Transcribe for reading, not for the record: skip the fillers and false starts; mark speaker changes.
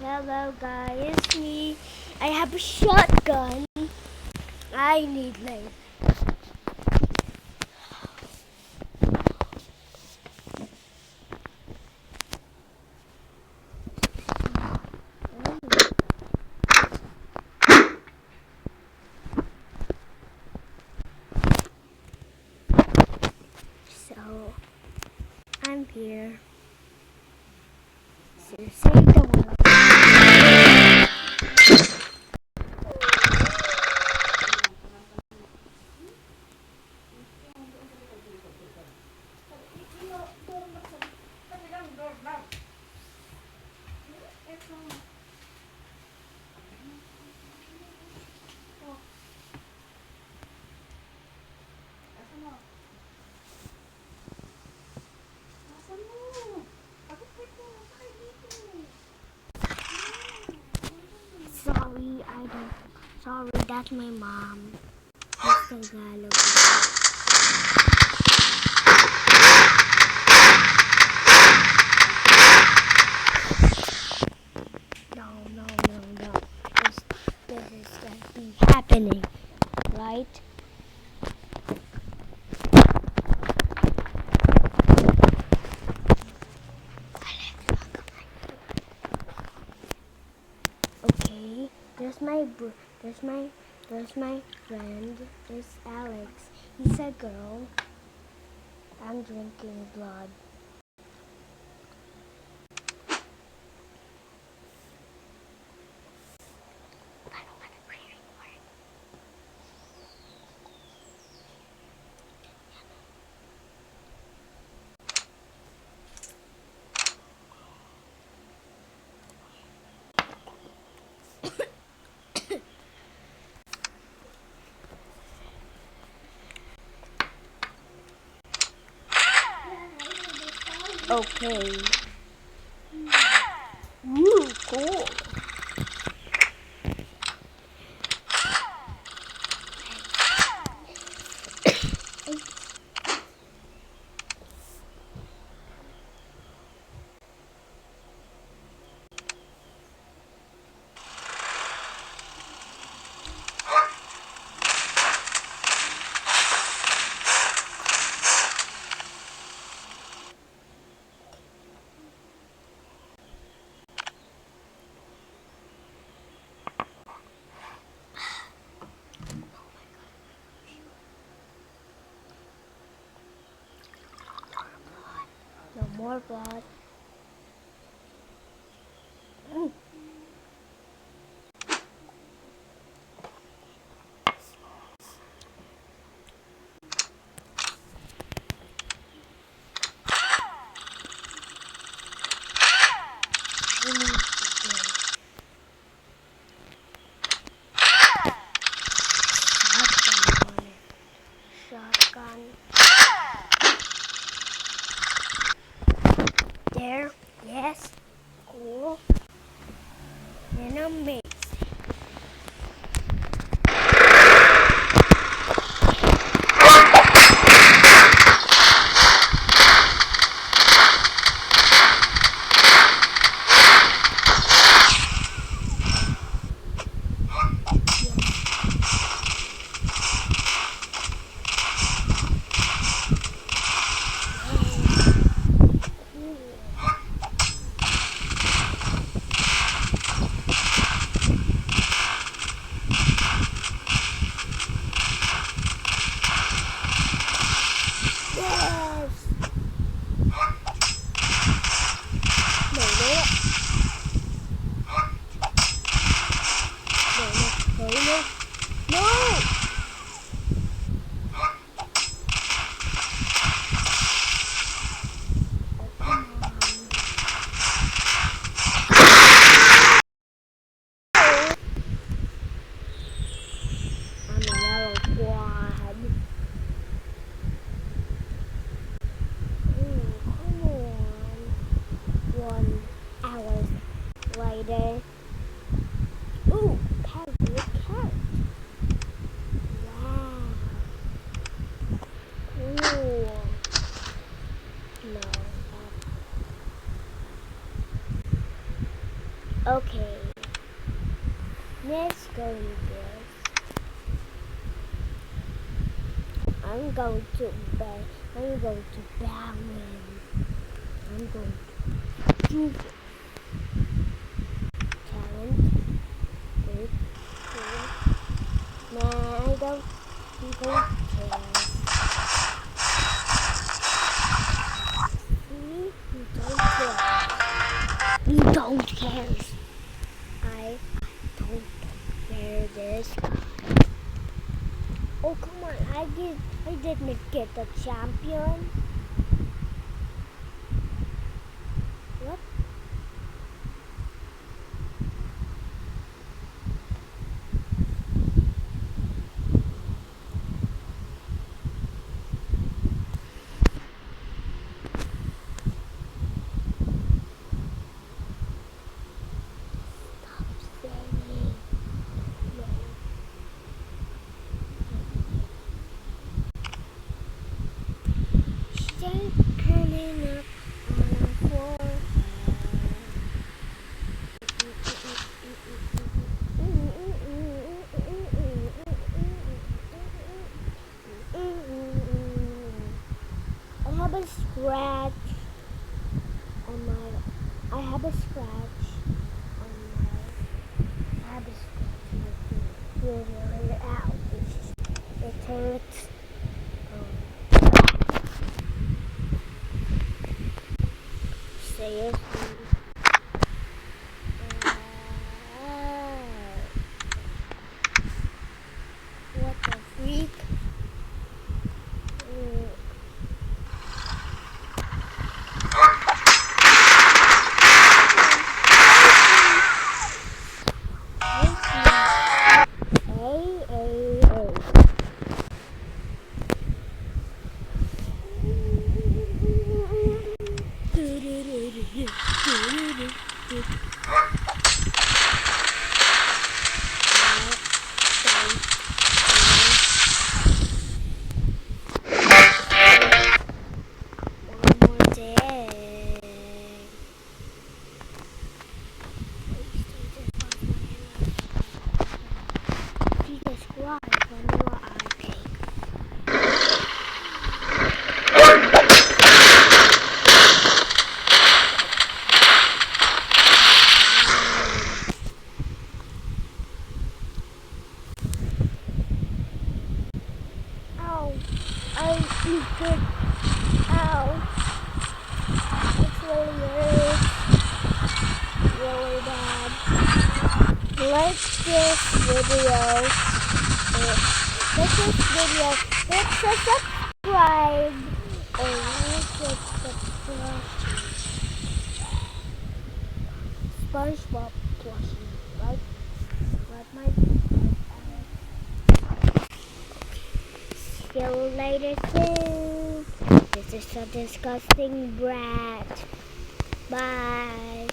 Speaker 1: Hello guys, it's me. I have a shotgun. I need like so I'm here. So say the word. Sorry, I don't. Sorry, that's my mom. It's Tagalog. No. This is gonna be happening, right? Okay, there's my friend. There's Alex. He's a girl. I'm drinking blood. Okay. Ooh, cool. No more blood. Shotgun. There. Yes. Cool. And a mace. Okay. Let's go with this. I'm going to bed. I'm going to balance. I'm going to do talent. Good. Nah, I don't care. See? You don't care. You don't care. I don't care this guy. Oh, come on. I didn't get the champion. What? Stop saying. No. Stay coming up on a forehead. I have a scratch on my. I have a scratch on my. I have a scratch on my. Ow! It hurts. Seriously. What the freak? Ow! You could. Ow! It's really hurt. Really bad. Like this video. Hit the subscribe. And hit the SpongeBob plushie. Right? See you later soon. This is a disgusting brat. Bye.